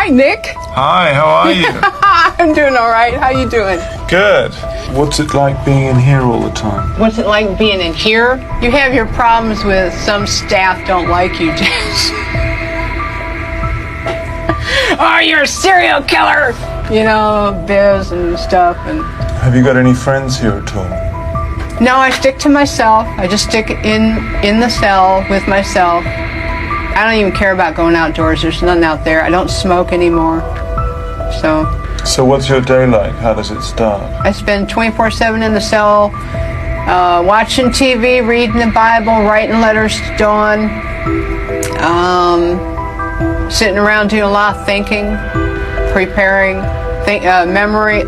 Hi, Nick. Hi, how are you? I'm doing all right. How you doing? Good. What's it like being in here all the time? What's it like being in here? You have your problems with some staff don't like you, Jess. Oh, you're a serial killer! You know, Biz and stuff. And Have you got any friends here at all? no, I stick to myself. I just stick in the cell with myself. I don't even care about going outdoors. There's nothing out there. I don't smoke anymore. So what's your day like? How does it start? I spend 24/7 in the cell, watching TV, reading the Bible, writing letters to Dawn, sitting around doing a lot of thinking, preparing, memory,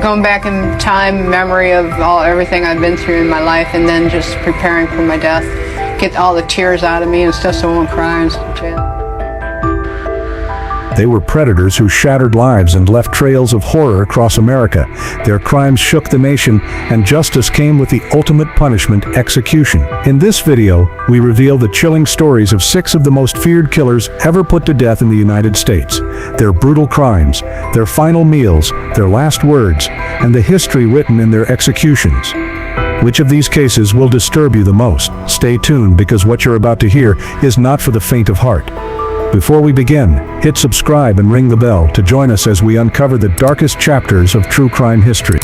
going back in time, memory of everything I've been through in my life, and then just preparing for my death. Get all the tears out of me and stuff so I won't cry and stuff. They were predators who shattered lives and left trails of horror across America. Their crimes shook the nation, and justice came with the ultimate punishment, execution. In this video, we reveal the chilling stories of 6 of the most feared killers ever put to death in the United States. Their brutal crimes, their final meals, their last words, and the history written in their executions. Which of these cases will disturb you the most? Stay tuned, because what you're about to hear is not for the faint of heart. Before we begin, hit subscribe and ring the bell to join us as we uncover the darkest chapters of true crime history.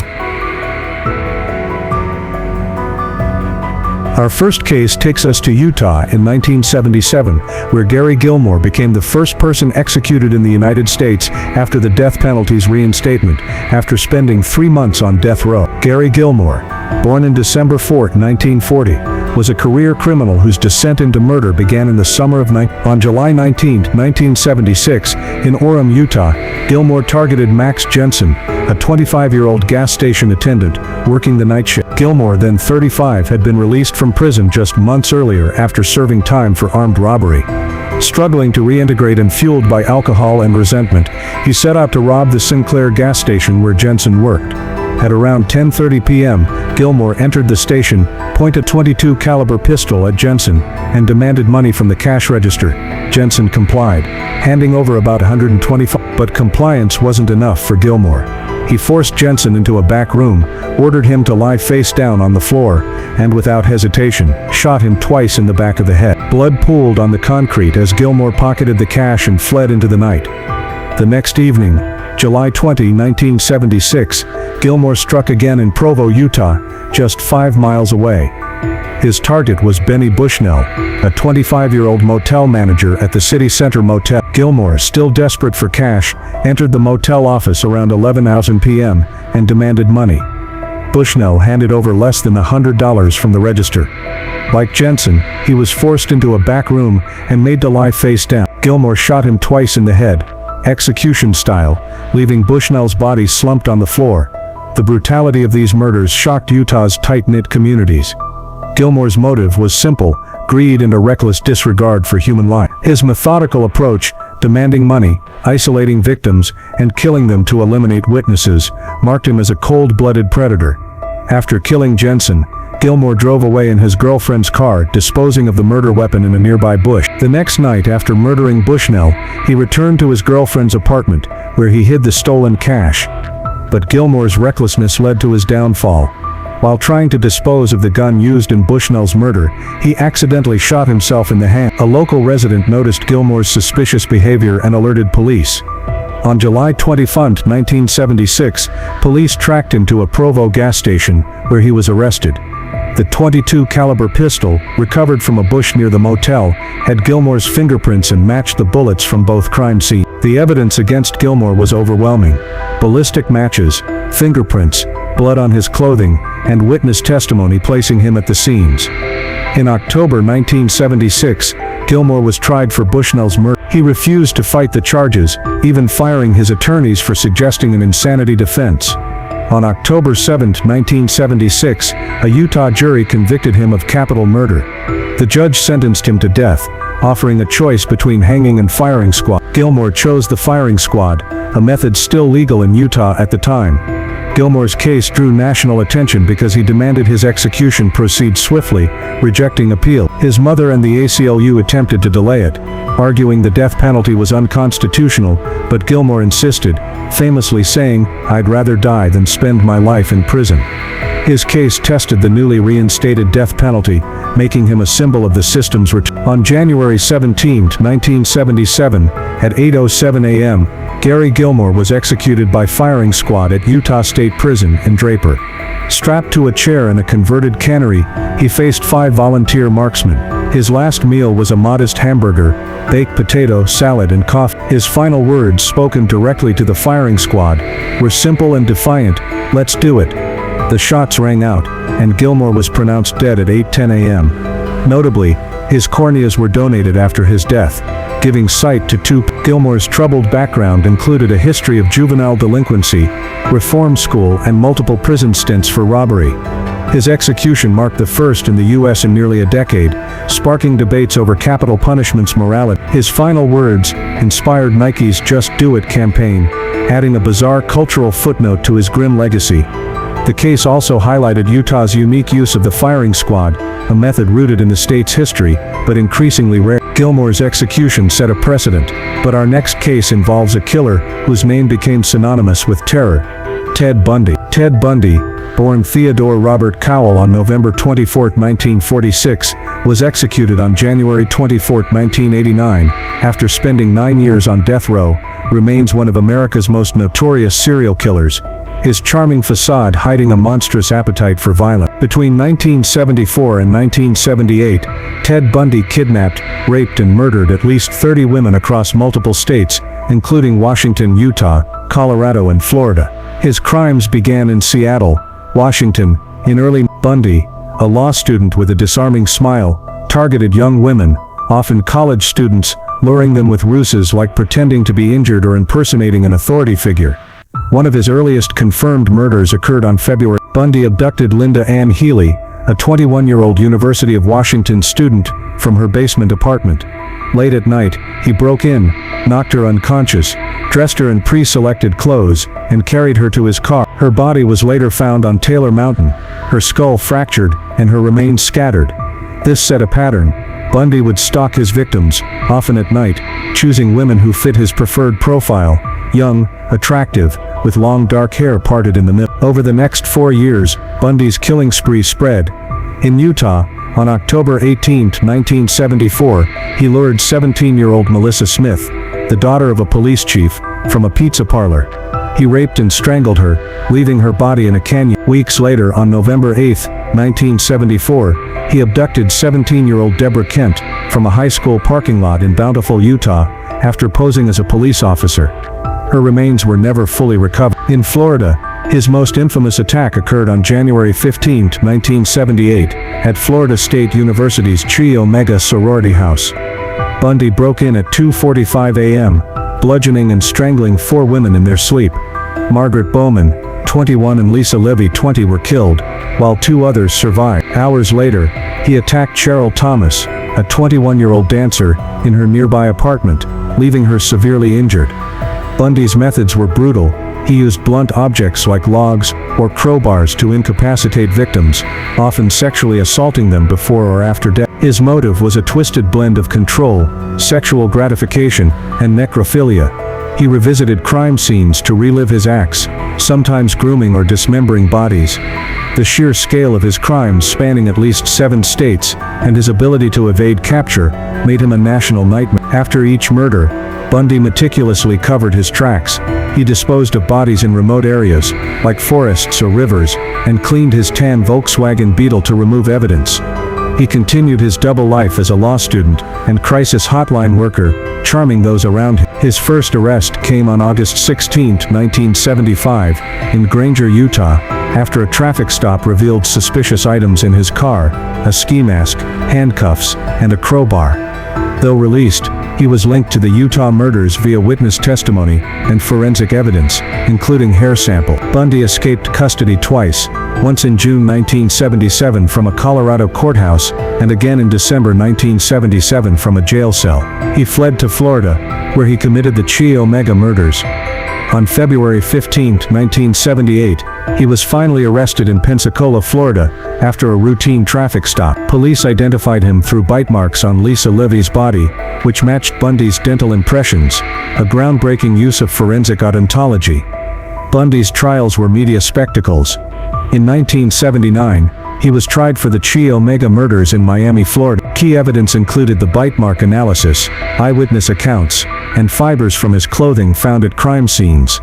Our first case takes us to Utah in 1977, where Gary Gilmore became the first person executed in the United States after the death penalty's reinstatement, after spending 3 months on death row. Gary Gilmore, born in December 4, 1940, was a career criminal whose descent into murder began in the summer of On July 19, 1976, in Orem, Utah, Gilmore targeted Max Jensen, a 25-year-old gas station attendant working the night shift. Gilmore, then 35, had been released from prison just months earlier after serving time for armed robbery. Struggling to reintegrate and fueled by alcohol and resentment, he set out to rob the Sinclair gas station where Jensen worked. At around 10:30 p.m., Gilmore entered the station, pointed a .22 caliber pistol at Jensen, and demanded money from the cash register. Jensen complied, handing over about $125. But compliance wasn't enough for Gilmore. He forced Jensen into a back room, ordered him to lie face down on the floor, and without hesitation, shot him twice in the back of the head. Blood pooled on the concrete as Gilmore pocketed the cash and fled into the night. The next evening, July 20, 1976, Gilmore struck again in Provo, Utah, just 5 miles away. His target was Benny Bushnell, a 25-year-old motel manager at the City Center Motel. Gilmore, still desperate for cash, entered the motel office around 11:00 p.m. and demanded money. Bushnell handed over less than $100 from the register. Like Jensen, he was forced into a back room and made to lie face down. Gilmore shot him twice in the head, execution style, leaving Bushnell's body slumped on the floor. The brutality of these murders shocked Utah's tight-knit communities. Gilmore's motive was simple: greed and a reckless disregard for human life. His methodical approach, demanding money, isolating victims, and killing them to eliminate witnesses, marked him as a cold-blooded predator. After killing Jensen, Gilmore drove away in his girlfriend's car, disposing of the murder weapon in a nearby bush. The next night, after murdering Bushnell, he returned to his girlfriend's apartment, where he hid the stolen cash. But Gilmore's recklessness led to his downfall. While trying to dispose of the gun used in Bushnell's murder, he accidentally shot himself in the hand. A local resident noticed Gilmore's suspicious behavior and alerted police. On July 21, 1976, police tracked him to a Provo gas station, where he was arrested. The .22 caliber pistol, recovered from a bush near the motel, had Gilmore's fingerprints and matched the bullets from both crime scenes. The evidence against Gilmore was overwhelming: ballistic matches, fingerprints, blood on his clothing, and witness testimony placing him at the scenes. In October 1976, Gilmore was tried for Bushnell's murder. He refused to fight the charges, even firing his attorneys for suggesting an insanity defense. On October 7, 1976, a Utah jury convicted him of capital murder. The judge sentenced him to death, offering a choice between hanging and firing squad. Gilmore chose the firing squad, a method still legal in Utah at the time. Gilmore's case drew national attention because he demanded his execution proceed swiftly, rejecting appeal. His mother and the ACLU attempted to delay it, arguing the death penalty was unconstitutional, but Gilmore insisted, famously saying, "I'd rather die than spend my life in prison." His case tested the newly reinstated death penalty, making him a symbol of the system's return. On January 17, 1977, at 8:07 a.m., Gary Gilmore was executed by firing squad at Utah State Prison in Draper. Strapped to a chair in a converted cannery, he faced 5 volunteer marksmen. His last meal was a modest hamburger, baked potato, salad, and coffee. His final words, spoken directly to the firing squad, were simple and defiant: "Let's do it." The shots rang out, and Gilmore was pronounced dead at 8:10 a.m. Notably, his corneas were donated after his death, giving sight to 2. Gilmore's troubled background included a history of juvenile delinquency, reform school, and multiple prison stints for robbery. His execution marked the first in the U.S. in nearly a decade, sparking debates over capital punishment's morality. His final words inspired Nike's Just Do It campaign, adding a bizarre cultural footnote to his grim legacy. The case also highlighted Utah's unique use of the firing squad, a method rooted in the state's history, but increasingly rare. Gilmore's execution set a precedent, but our next case involves a killer whose name became synonymous with terror: Ted Bundy. Ted Bundy, born Theodore Robert Cowell on November 24, 1946, was executed on January 24, 1989, after spending 9 years on death row, remains one of America's most notorious serial killers, his charming facade hiding a monstrous appetite for violence. Between 1974 and 1978, Ted Bundy kidnapped, raped, and murdered at least 30 women across multiple states, including Washington, Utah, Colorado, and Florida. His crimes began in Seattle, Washington, in early. Bundy, a law student with a disarming smile, targeted young women, often college students, luring them with ruses like pretending to be injured or impersonating an authority figure. One of his earliest confirmed murders occurred on February. Bundy abducted Linda Ann Healy, a 21-year-old University of Washington student, from her basement apartment. Late at night, he broke in, knocked her unconscious, dressed her in pre-selected clothes, and carried her to his car. Her body was later found on Taylor Mountain, her skull fractured, and her remains scattered. This set a pattern. Bundy would stalk his victims, often at night, choosing women who fit his preferred profile: young, attractive, with long dark hair parted in the middle. Over the next 4 years, Bundy's killing spree spread. In Utah, on October 18, 1974, he lured 17-year-old Melissa Smith, the daughter of a police chief, from a pizza parlor. He raped and strangled her, leaving her body in a canyon. Weeks later, on November 8, 1974, he abducted 17-year-old Deborah Kent from a high school parking lot in Bountiful, Utah, after posing as a police officer. Her remains were never fully recovered. In Florida, his most infamous attack occurred on January 15, 1978, at Florida State University's Chi Omega sorority house. Bundy broke in at 2:45 a.m., bludgeoning and strangling 4 women in their sleep. Margaret Bowman, 21, and Lisa Levy, 20, were killed, while 2 others survived. Hours later, he attacked Cheryl Thomas, a 21-year-old dancer, in her nearby apartment, leaving her severely injured. Bundy's methods were brutal. He used blunt objects like logs or crowbars to incapacitate victims, often sexually assaulting them before or after death. His motive was a twisted blend of control, sexual gratification, and necrophilia. He revisited crime scenes to relive his acts, sometimes grooming or dismembering bodies. The sheer scale of his crimes, spanning at least 7 states, and his ability to evade capture, made him a national nightmare. After each murder, Bundy meticulously covered his tracks. He disposed of bodies in remote areas, like forests or rivers, and cleaned his tan Volkswagen Beetle to remove evidence. He continued his double life as a law student and crisis hotline worker, charming those around him. His first arrest came on August 16, 1975, in Granger, Utah, after a traffic stop revealed suspicious items in his car: a ski mask, handcuffs, and a crowbar. Though released, he was linked to the Utah murders via witness testimony and forensic evidence, including hair sample. Bundy escaped custody twice, once in June 1977 from a Colorado courthouse, and again in December 1977 from a jail cell. He fled to Florida, where he committed the Chi Omega murders. On February 15, 1978, he was finally arrested in Pensacola, Florida, after a routine traffic stop. Police identified him through bite marks on Lisa Levy's body, which matched Bundy's dental impressions, a groundbreaking use of forensic odontology. Bundy's trials were media spectacles. In 1979, he was tried for the Chi Omega murders in Miami, Florida. Key evidence included the bite mark analysis, eyewitness accounts, and fibers from his clothing found at crime scenes.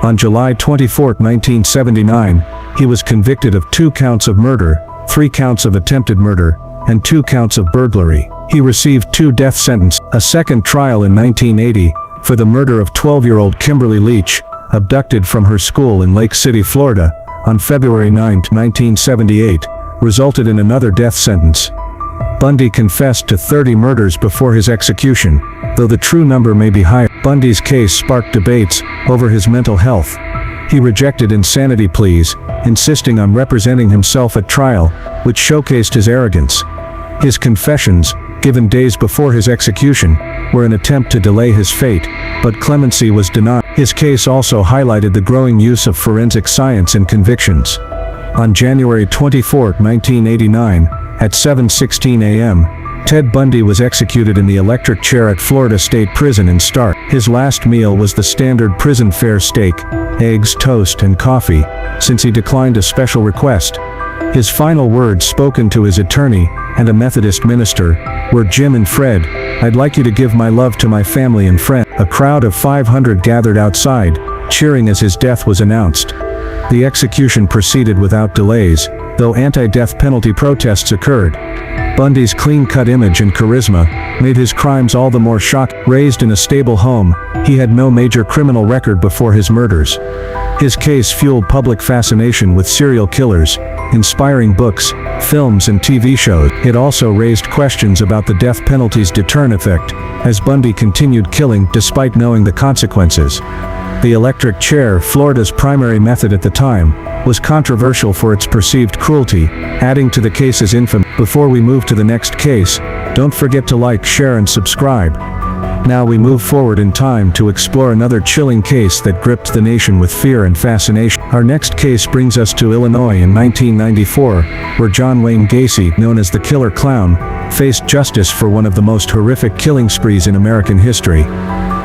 On July 24, 1979, he was convicted of 2 counts of murder, 3 counts of attempted murder, and 2 counts of burglary. He received 2 death sentences. A second trial in 1980, for the murder of 12-year-old Kimberly Leach, abducted from her school in Lake City, Florida, on February 9, 1978, resulted in another death sentence. Bundy confessed to 30 murders before his execution, though the true number may be higher. Bundy's case sparked debates over his mental health. He rejected insanity pleas, insisting on representing himself at trial, which showcased his arrogance. His confessions, given days before his execution, were an attempt to delay his fate, but clemency was denied. His case also highlighted the growing use of forensic science in convictions. On January 24, 1989, at 7:16 a.m., Ted Bundy was executed in the electric chair at Florida State Prison in Stark. His last meal was the standard prison fare steak, eggs, toast, and coffee, since he declined a special request. His final words, spoken to his attorney and a Methodist minister, were, "Jim and Fred, I'd like you to give my love to my family and friends." A crowd of 500 gathered outside, cheering as his death was announced. The execution proceeded without delays, though anti-death penalty protests occurred. Bundy's clean-cut image and charisma made his crimes all the more shocking. Raised in a stable home, he had no major criminal record before his murders. His case fueled public fascination with serial killers, inspiring books, films, and TV shows. It also raised questions about the death penalty's deterrent effect, as Bundy continued killing despite knowing the consequences. The electric chair, Florida's primary method at the time, was controversial for its perceived cruelty, adding to the case's infamy. Before we move to the next case, don't forget to like, share, and subscribe. Now we move forward in time to explore another chilling case that gripped the nation with fear and fascination. Our next case brings us to Illinois in 1994, where John Wayne Gacy, known as the Killer Clown, faced justice for one of the most horrific killing sprees in American history.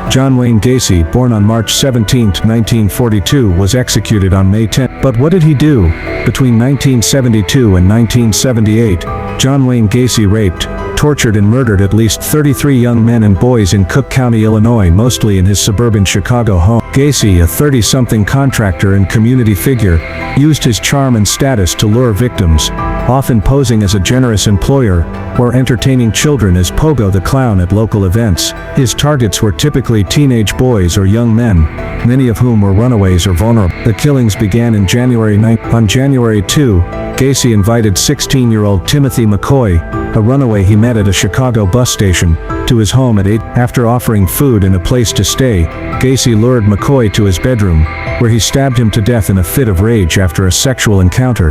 John Wayne Gacy, born on March 17, 1942, was executed on May 10. But what did he do? Between 1972 and 1978, John Wayne Gacy raped, tortured, and murdered at least 33 young men and boys in Cook County, Illinois, mostly in his suburban Chicago home. Gacy, a 30-something contractor and community figure, used his charm and status to lure victims, often posing as a generous employer or entertaining children as Pogo the Clown at local events. His targets were typically teenage boys or young men, many of whom were runaways or vulnerable. The killings began in January 9. On January 2, Gacy invited 16-year-old Timothy McCoy, a runaway he met at a Chicago bus station, to his home at 8. After offering food and a place to stay, Gacy lured McCoy to his bedroom, where he stabbed him to death in a fit of rage after a sexual encounter.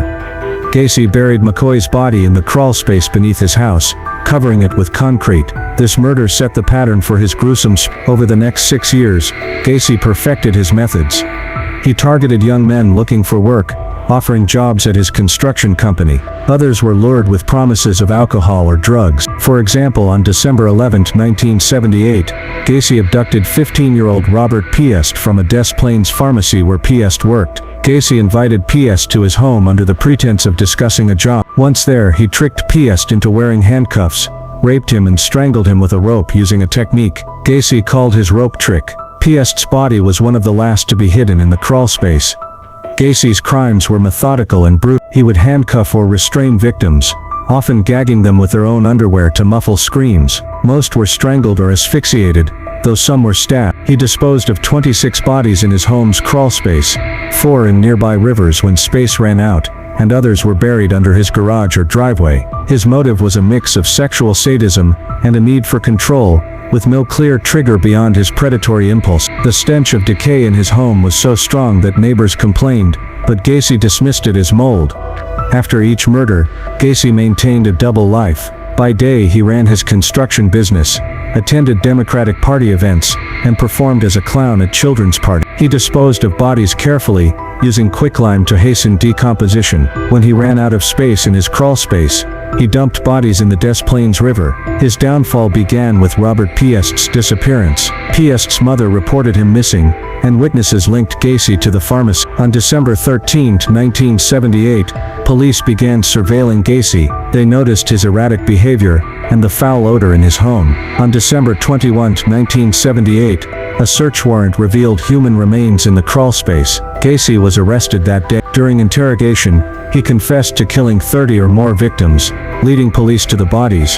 Gacy buried McCoy's body in the crawl space beneath his house, covering it with concrete. This murder set the pattern for his gruesome Over the next 6 years, Gacy perfected his methods. He targeted young men looking for work, offering jobs at his construction company. Others were lured with promises of alcohol or drugs. For example, on December 11, 1978, Gacy abducted 15-year-old Robert Piest from a Des Plaines pharmacy where Piest worked. Gacy invited Piest to his home under the pretense of discussing a job. Once there, he tricked Piest into wearing handcuffs, raped him, and strangled him with a rope using a technique Gacy called his rope trick. Piest's body was one of the last to be hidden in the crawl space. Gacy's crimes were methodical and brutal. He would handcuff or restrain victims, often gagging them with their own underwear to muffle screams. Most were strangled or asphyxiated, though some were stabbed. He disposed of 26 bodies in his home's crawl space, 4 in nearby rivers when space ran out, and others were buried under his garage or driveway. His motive was a mix of sexual sadism and a need for control, with no clear trigger beyond his predatory impulse. The stench of decay in his home was so strong that neighbors complained, but Gacy dismissed it as mold. After each murder, Gacy maintained a double life. By day he ran his construction business, attended Democratic Party events, and performed as a clown at children's parties. He disposed of bodies carefully, using quicklime to hasten decomposition. When he ran out of space in his crawl space, he dumped bodies in the Des Plaines River. His downfall began with Robert Piest's disappearance. Piest's mother reported him missing, and witnesses linked Gacy to the pharmacy. On December 13, 1978, police began surveilling Gacy. They noticed his erratic behavior and the foul odor in his home. On December 21, 1978, a search warrant revealed human remains in the crawl space. Gacy was arrested that day. During interrogation, he confessed to killing 30 or more victims, leading police to the bodies.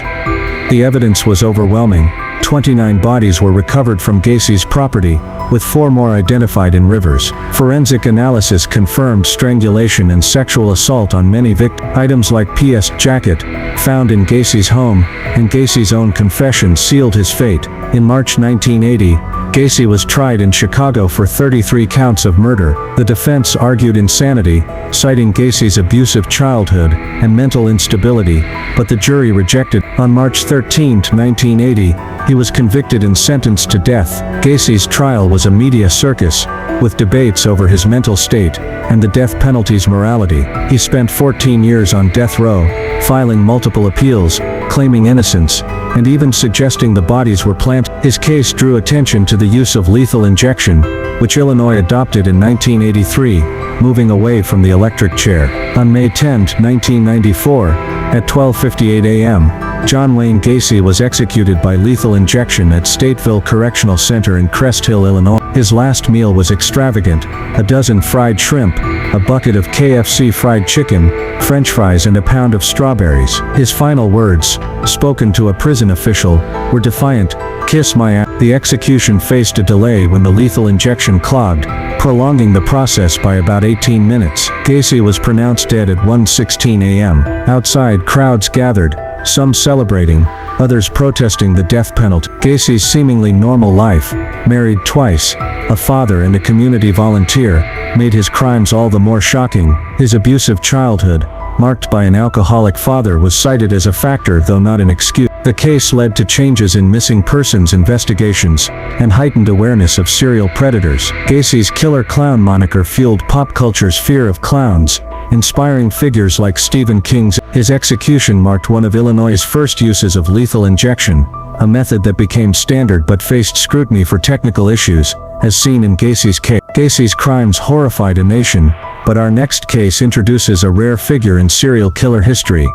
The evidence was overwhelming. 29 bodies were recovered from Gacy's property, with 4 more identified in rivers. Forensic analysis confirmed strangulation and sexual assault on many victims. Items like Piest's jacket, found in Gacy's home, and Gacy's own confession sealed his fate. In March 1980, Gacy was tried in Chicago for 33 counts of murder. The defense argued insanity, citing Gacy's abusive childhood and mental instability, but the jury rejected. On March 13, 1980, he was convicted and sentenced to death. Gacy's trial was a media circus, with debates over his mental state and the death penalty's morality. He spent 14 years on death row, filing multiple appeals, claiming innocence, and even suggesting the bodies were planted. His case drew attention to the use of lethal injection, which Illinois adopted in 1983, moving away from the electric chair. On May 10, 1994, at 12:58 a.m., John Wayne Gacy was executed by lethal injection at Stateville Correctional Center in Crest Hill, Illinois. His last meal was extravagant: a dozen fried shrimp, a bucket of KFC fried chicken, French fries, and a pound of strawberries. His final words, spoken to a prison official, were defiant: "Kiss my ass." The execution faced a delay when the lethal injection clogged, prolonging the process by about 18 minutes. Gacy was pronounced dead at 1:16 a.m. Outside, crowds gathered, some celebrating, others protesting the death penalty. Gacy's seemingly normal life, married twice, a father and a community volunteer, made his crimes all the more shocking. His abusive childhood, marked by an alcoholic father, was cited as a factor, though not an excuse. The case led to changes in missing persons investigations and heightened awareness of serial predators. Gacy's killer clown moniker fueled pop culture's fear of clowns, inspiring figures like Stephen King's. His execution marked one of Illinois' first uses of lethal injection, a method that became standard but faced scrutiny for technical issues, as seen in Gacy's case. Gacy's crimes horrified a nation, but our next case introduces a rare figure in serial killer history.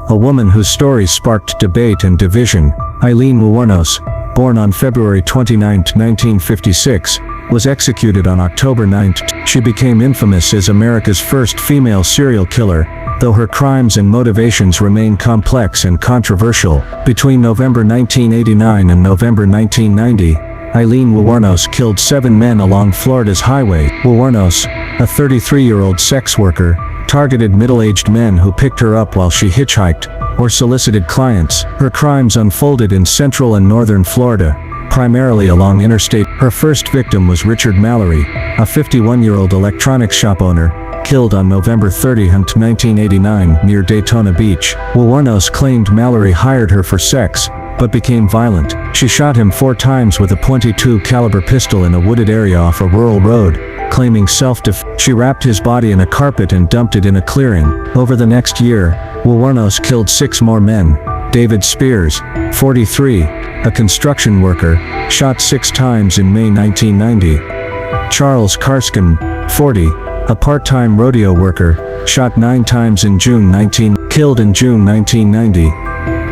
A woman whose story sparked debate and division. Aileen Wuornos, born on February 29, 1956, was executed on October 9. She became infamous as America's first female serial killer, though her crimes and motivations remain complex and controversial. Between November 1989 and November 1990, Aileen Wuornos killed 7 men along Florida's highway. Wuornos, a 33-year-old sex worker, targeted middle-aged men who picked her up while she hitchhiked or solicited clients. Her crimes unfolded in central and northern Florida, primarily along interstate. Her first victim was Richard Mallory, a 51-year-old electronics shop owner, killed on November 30, 1989, near Daytona Beach. Wuornos claimed Mallory hired her for sex, but became violent. She shot him 4 times with a .22 caliber pistol in a wooded area off a rural road, claiming self-defense. She wrapped his body in a carpet and dumped it in a clearing. Over the next year, Wuornos killed 6 more men. David Spears, 43, a construction worker, shot 6 times in May 1990. Charles Karskin, 40, a part-time rodeo worker, shot 9 times in June 19, killed in June 1990.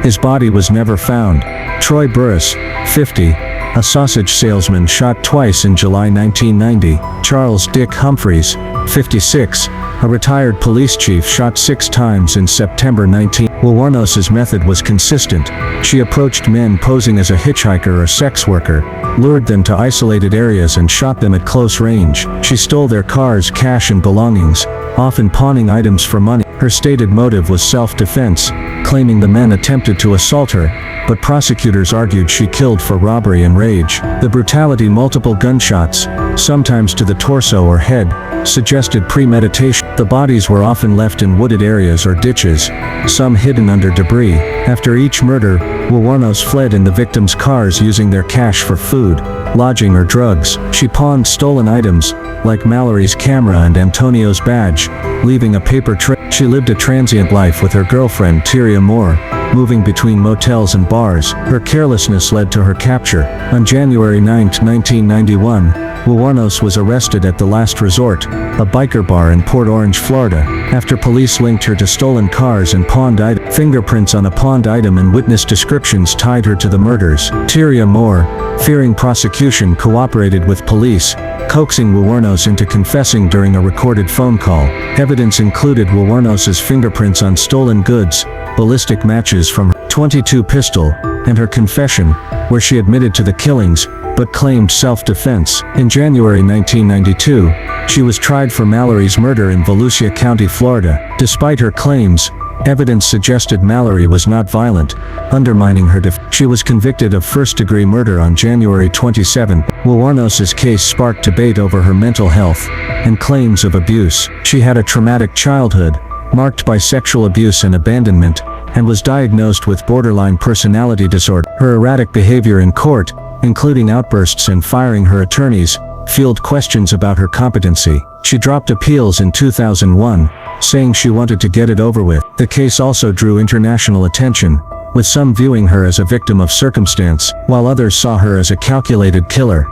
His body was never found. Troy Burris, 50, a sausage salesman, shot twice in July 1990. Charles Dick Humphreys, 56, a retired police chief, shot 6 times in September 19. Wuornos's method was consistent. She approached men posing as a hitchhiker or sex worker, lured them to isolated areas and shot them at close range. She stole their cars, cash and belongings, often pawning items for money. Her stated motive was self-defense, claiming the men attempted to assault her, but prosecutors argued she killed for robbery and rage. The brutality: multiple gunshots, sometimes to the torso or head, suggested premeditation. The bodies were often left in wooded areas or ditches, some hidden under debris. After each murder, Wuornos fled in the victims' cars using their cash for food, lodging or drugs. She pawned stolen items, like Mallory's camera and Antonio's badge, leaving a paper trail. She lived a transient life with her girlfriend Tyria Moore, moving between motels and bars. Her carelessness led to her capture. On January 9, 1991, Wuornos was arrested at The Last Resort, a biker bar in Port Orange, Florida, after police linked her to stolen cars and pawned items. Fingerprints on a pawned item and witness descriptions tied her to the murders. Tyria Moore, fearing prosecution, cooperated with police, coaxing Wuornos into confessing during a recorded phone call. Evidence included Wuornos's fingerprints on stolen goods, ballistic matches from her .22 pistol, and her confession, where she admitted to the killings, but claimed self-defense. In January 1992, she was tried for Mallory's murder in Volusia County, Florida. Despite her claims, evidence suggested Mallory was not violent, undermining her defense. She was convicted of first-degree murder on January 27. Wuornos's case sparked debate over her mental health and claims of abuse. She had a traumatic childhood, marked by sexual abuse and abandonment, and was diagnosed with borderline personality disorder. Her erratic behavior in court, including outbursts and firing her attorneys, fueled questions about her competency. She dropped appeals in 2001, saying she wanted to get it over with. The case also drew international attention, with some viewing her as a victim of circumstance, while others saw her as a calculated killer.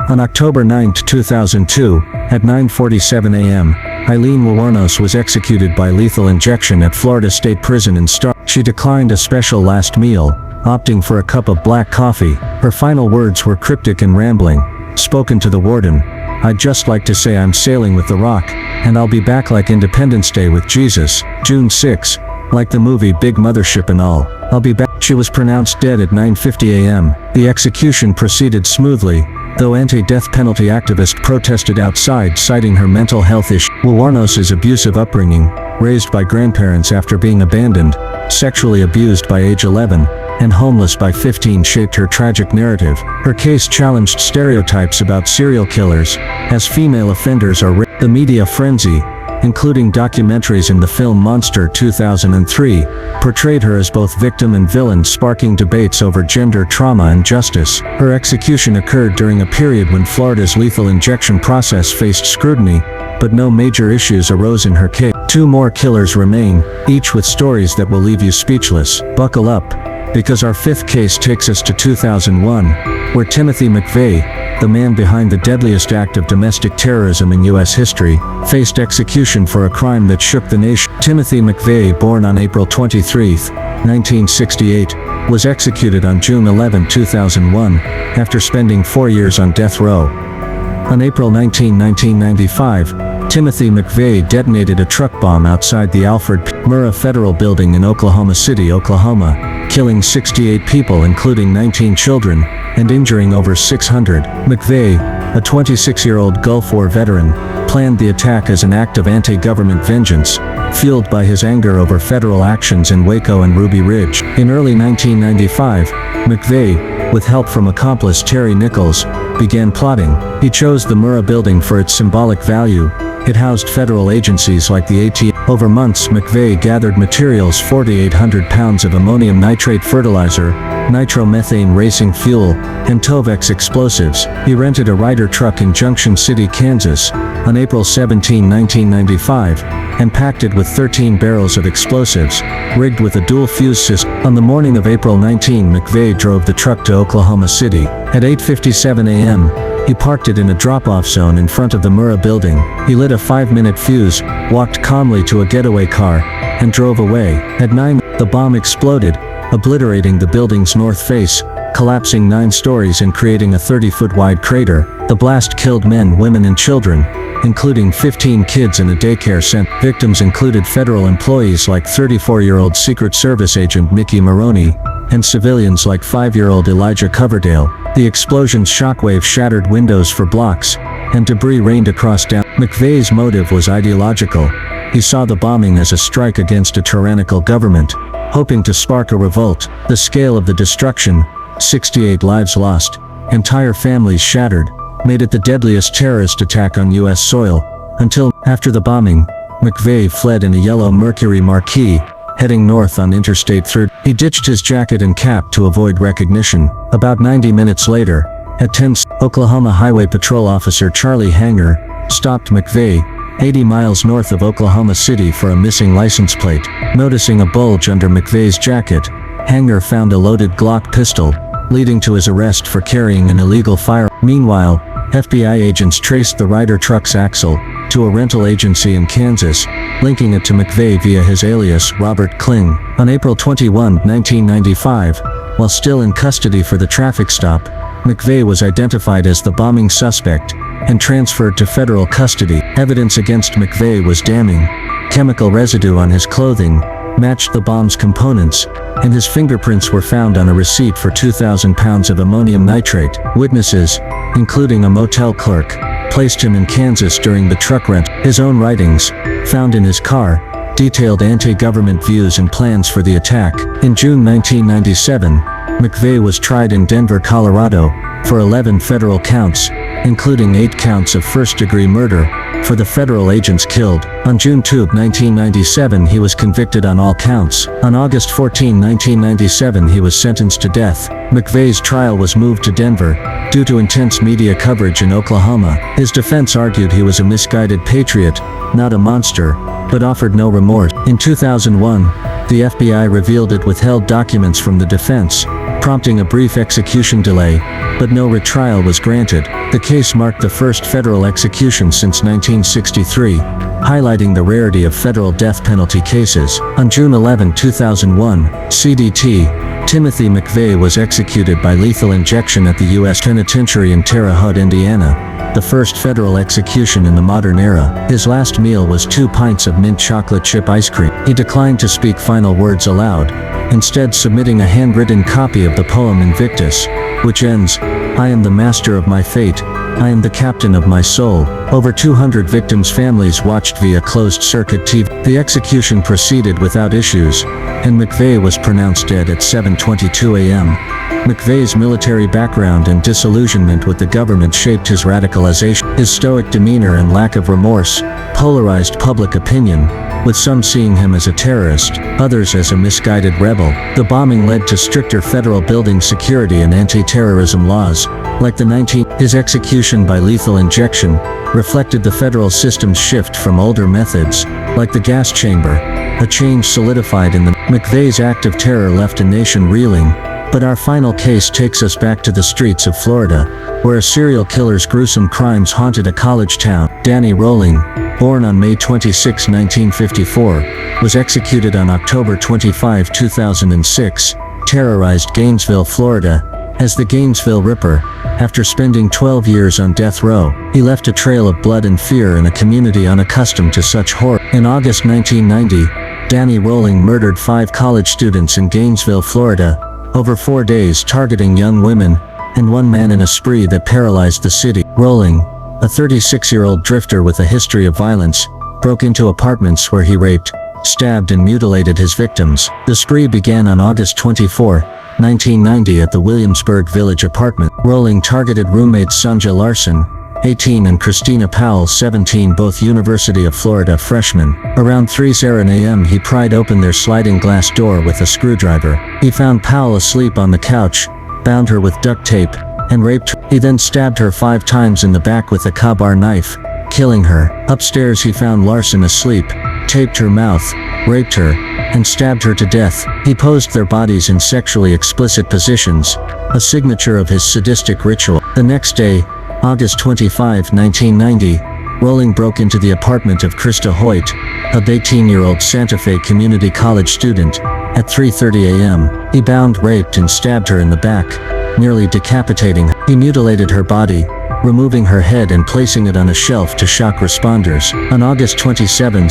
On October 9, 2002, at 9:47 a.m., Eileen Wuornos was executed by lethal injection at Florida State Prison in Star. She declined a special last meal, opting for a cup of black coffee. Her final words were cryptic and rambling, spoken to the warden. "I'd just like to say I'm sailing with the Rock, and I'll be back like Independence Day with Jesus, June 6, like the movie Big Mothership and all. I'll be back." She was pronounced dead at 9:50 a.m. The execution proceeded smoothly, though anti-death penalty activists protested outside, citing her mental health issues. Wuornos's abusive upbringing, raised by grandparents after being abandoned, sexually abused by age 11, and homeless by 15, shaped her tragic narrative. Her case challenged stereotypes about serial killers, as female offenders are the media frenzy, including documentaries in the film Monster 2003, portrayed her as both victim and villain, sparking debates over gender trauma and justice. Her execution occurred during a period when Florida's lethal injection process faced scrutiny, but no major issues arose in her case. 2 more killers remain, each with stories that will leave you speechless. Buckle up, because our 5th case takes us to 2001, where Timothy McVeigh, the man behind the deadliest act of domestic terrorism in U.S. history, faced execution for a crime that shook the nation. Timothy McVeigh, born on April 23, 1968, was executed on June 11, 2001, after spending 4 years on death row. On April 19, 1995, Timothy McVeigh detonated a truck bomb outside the Alfred P. Murrah Federal Building in Oklahoma City, Oklahoma, killing 68 people including 19 children, and injuring over 600. McVeigh, a 26-year-old Gulf War veteran, planned the attack as an act of anti-government vengeance, fueled by his anger over federal actions in Waco and Ruby Ridge. In early 1995, McVeigh, with help from accomplice Terry Nichols, began plotting. He chose the Murrah Building for its symbolic value. It housed federal agencies like the ATF. Over months, McVeigh gathered materials: 4,800 pounds of ammonium nitrate fertilizer, nitromethane racing fuel, and Tovex explosives. He rented a Ryder truck in Junction City, Kansas, on April 17, 1995, and packed it with 13 barrels of explosives, rigged with a dual fuse system. On the morning of April 19, McVeigh drove the truck to Oklahoma City. At 8:57 a.m., he parked it in a drop-off zone in front of the Murrah Building. He lit a 5-minute fuse, walked calmly to a getaway car, and drove away. At 9, the bomb exploded, obliterating the building's north face, collapsing 9 stories and creating a 30-foot wide crater. The blast killed men, women, and children, including 15 kids in a daycare center. Victims included federal employees like 34-year-old Secret Service agent Mickey Maroney, and civilians like 5-year-old Elijah Coverdale. The explosion's shockwave shattered windows for blocks, and debris rained across down. McVeigh's motive was ideological. He saw the bombing as a strike against a tyrannical government, hoping to spark a revolt. The scale of the destruction: 68 lives lost, entire families shattered, made it the deadliest terrorist attack on U.S. soil, until, after the bombing, McVeigh fled in a yellow Mercury Marquis, heading north on Interstate 30. He ditched his jacket and cap to avoid recognition. About 90 minutes later, at 10, Oklahoma Highway Patrol Officer Charlie Hanger stopped McVeigh, 80 miles north of Oklahoma City for a missing license plate. Noticing a bulge under McVeigh's jacket, Hanger found a loaded Glock pistol, leading to his arrest for carrying an illegal firearm. Meanwhile, FBI agents traced the Ryder truck's axle to a rental agency in Kansas, linking it to McVeigh via his alias Robert Kling. On April 21, 1995, while still in custody for the traffic stop, McVeigh was identified as the bombing suspect and transferred to federal custody. Evidence against McVeigh was damning. Chemical residue on his clothing matched the bomb's components, and his fingerprints were found on a receipt for 2,000 pounds of ammonium nitrate. Witnesses, including a motel clerk, placed him in Kansas during the truck rent. His own writings, found in his car, detailed anti-government views and plans for the attack. In June 1997, McVeigh was tried in Denver, Colorado, for 11 federal counts, including 8 counts of first-degree murder, for the federal agents killed. On June 2, 1997, he was convicted on all counts. On August 14, 1997, he was sentenced to death. McVeigh's trial was moved to Denver, due to intense media coverage in Oklahoma. His defense argued he was a misguided patriot, not a monster, but offered no remorse. In 2001, the FBI revealed it withheld documents from the defense, prompting a brief execution delay, but no retrial was granted. The case marked the first federal execution since 1963, highlighting the rarity of federal death penalty cases. On June 11, 2001, CDT, Timothy McVeigh was executed by lethal injection at the U.S. Penitentiary in Terre Haute, Indiana, the first federal execution in the modern era. His last meal was 2 pints of mint chocolate chip ice cream. He declined to speak final words aloud, instead submitting a handwritten copy of the poem Invictus, which ends, "I am the master of my fate, I am the captain of my soul." Over 200 victims' families watched via closed-circuit TV. The execution proceeded without issues, and McVeigh was pronounced dead at 7:22 a.m. McVeigh's military background and disillusionment with the government shaped his radicalization. His stoic demeanor and lack of remorse polarized public opinion, with some seeing him as a terrorist, others as a misguided rebel. The bombing led to stricter federal building security and anti-terrorism laws, like his execution by lethal injection reflected the federal system's shift from older methods, like the gas chamber. A change solidified in the McVeigh's act of terror left a nation reeling. But our final case takes us back to the streets of Florida, where a serial killer's gruesome crimes haunted a college town. Danny Rolling, born on May 26, 1954, was executed on October 25, 2006, terrorized Gainesville, Florida, as the Gainesville Ripper. After spending 12 years on death row, he left a trail of blood and fear in a community unaccustomed to such horror. In August 1990, Danny Rolling murdered 5 college students in Gainesville, Florida, over 4 days, targeting young women and 1 man in a spree that paralyzed the city. Rolling, a 36-year-old drifter with a history of violence, broke into apartments where he raped, stabbed and mutilated his victims. The spree began on August 24, 1990 at the Williamsburg Village apartment. Rolling targeted roommates Sonja Larson, 18, and Christina Powell, 17, both University of Florida freshmen. Around 3:00 a.m. he pried open their sliding glass door with a screwdriver. He found Powell asleep on the couch, bound her with duct tape, and raped her. He then stabbed her 5 times in the back with a ka-bar knife, killing her. Upstairs he found Larson asleep, taped her mouth, raped her, and stabbed her to death. He posed their bodies in sexually explicit positions, a signature of his sadistic ritual. The next day, August 25, 1990, Rolling broke into the apartment of Krista Hoyt, a 18-year-old Santa Fe Community College student, at 3:30 a.m. He bound, raped, and stabbed her in the back, nearly decapitating her. He mutilated her body, removing her head and placing it on a shelf to shock responders. On August 27,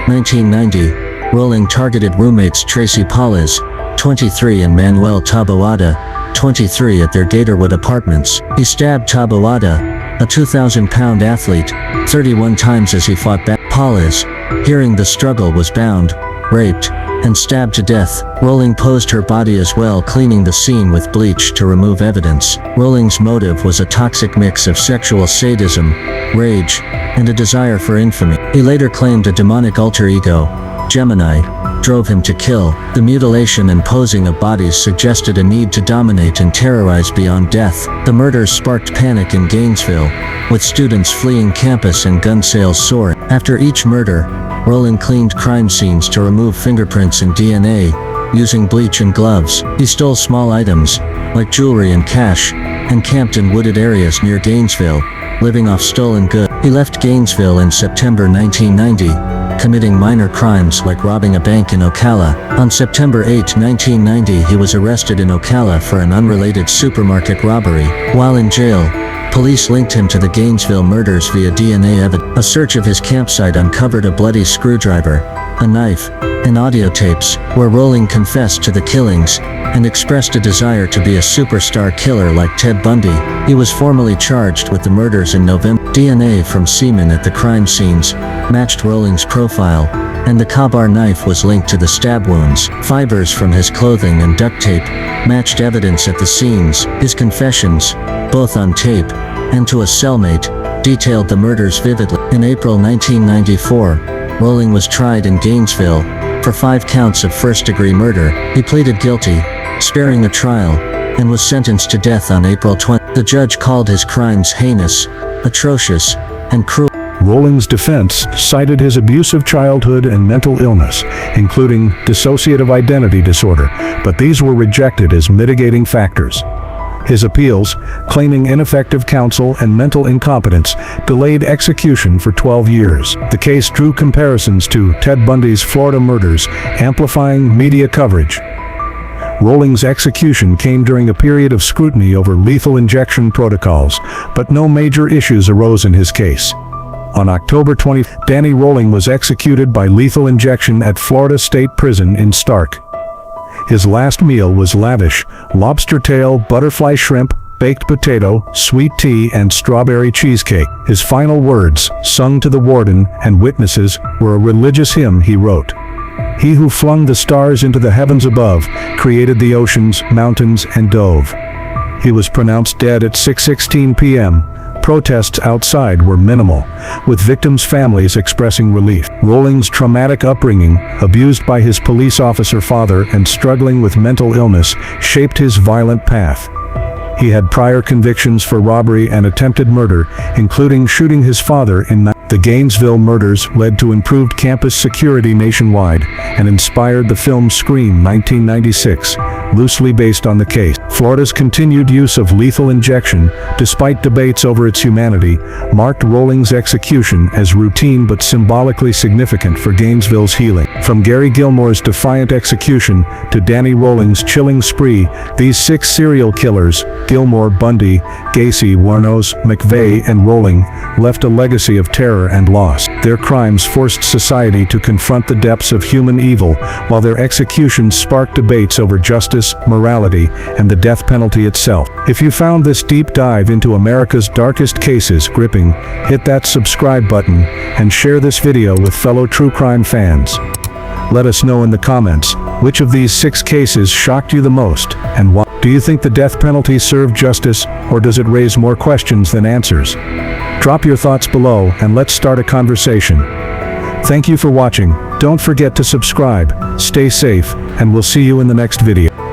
1990, Rolling targeted roommates Tracy Paules, 23, and Manuel Taboada, 23, at their Gatorwood apartments. He stabbed Taboada, a 2,000-pound athlete, 31 times as he fought back. Paules, hearing the struggle, was bound, raped, and stabbed to death. Rowling posed her body as well, cleaning the scene with bleach to remove evidence. Rowling's motive was a toxic mix of sexual sadism, rage, and a desire for infamy. He later claimed a demonic alter ego, Gemini, drove him to kill. The mutilation and posing of bodies suggested a need to dominate and terrorize beyond death. The murders sparked panic in Gainesville, with students fleeing campus and gun sales soaring. After each murder, Rowling cleaned crime scenes to remove fingerprints and DNA, using bleach and gloves. He stole small items, like jewelry and cash, and camped in wooded areas near Gainesville, living off stolen goods. He left Gainesville in September 1990, committing minor crimes like robbing a bank in Ocala. On September 8, 1990, he was arrested in Ocala for an unrelated supermarket robbery. While in jail, police linked him to the Gainesville murders via DNA evidence. A search of his campsite uncovered a bloody screwdriver, a knife, and audio tapes, where Rowling confessed to the killings and expressed a desire to be a superstar killer like Ted Bundy. He was formally charged with the murders in November. DNA from semen at the crime scenes matched Rowling's profile, and the Ka-Bar knife was linked to the stab wounds. Fibers from his clothing and duct tape matched evidence at the scenes. His confessions, both on tape and to a cellmate, detailed the murders vividly. In April 1994, Rowling was tried in Gainesville for 5 counts of first-degree murder. He pleaded guilty, sparing a trial, and was sentenced to death on April 20. The judge called his crimes heinous, atrocious, and cruel. Rowling's defense cited his abusive childhood and mental illness, including dissociative identity disorder, but these were rejected as mitigating factors. His appeals, claiming ineffective counsel and mental incompetence, delayed execution for 12 years. The case drew comparisons to Ted Bundy's Florida murders, amplifying media coverage. Rowling's execution came during a period of scrutiny over lethal injection protocols, but no major issues arose in his case. On October 20, Danny Rowling was executed by lethal injection at Florida State Prison in Stark. His last meal was lavish: lobster tail, butterfly shrimp, baked potato, sweet tea, and strawberry cheesecake. His final words, sung to the warden and witnesses, were a religious hymn he wrote. "He who flung the stars into the heavens above, created the oceans, mountains, and dove." He was pronounced dead at 6:16 p.m. Protests outside were minimal, with victims' families expressing relief. Rowling's traumatic upbringing, abused by his police officer father and struggling with mental illness, shaped his violent path. He had prior convictions for robbery and attempted murder, including shooting his father in the Gainesville murders led to improved campus security nationwide and inspired the film Scream 1996, loosely based on the case. Florida's continued use of lethal injection, despite debates over its humanity, marked Rowling's execution as routine but symbolically significant for Gainesville's healing. From Gary Gilmore's defiant execution to Danny Rowling's chilling spree, these 6 serial killers, Gilmore, Bundy, Gacy, Wuornos, McVeigh, and Rowling, left a legacy of terror and loss. Their crimes forced society to confront the depths of human evil, while their executions sparked debates over justice, morality, and the death penalty itself. If you found this deep dive into America's darkest cases gripping, hit that subscribe button and share this video with fellow true crime fans. Let us know in the comments, which of these 6 cases shocked you the most, and why? Do you think the death penalty served justice, or does it raise more questions than answers? Drop your thoughts below and let's start a conversation. Thank you for watching. Don't forget to subscribe, stay safe, and we'll see you in the next video.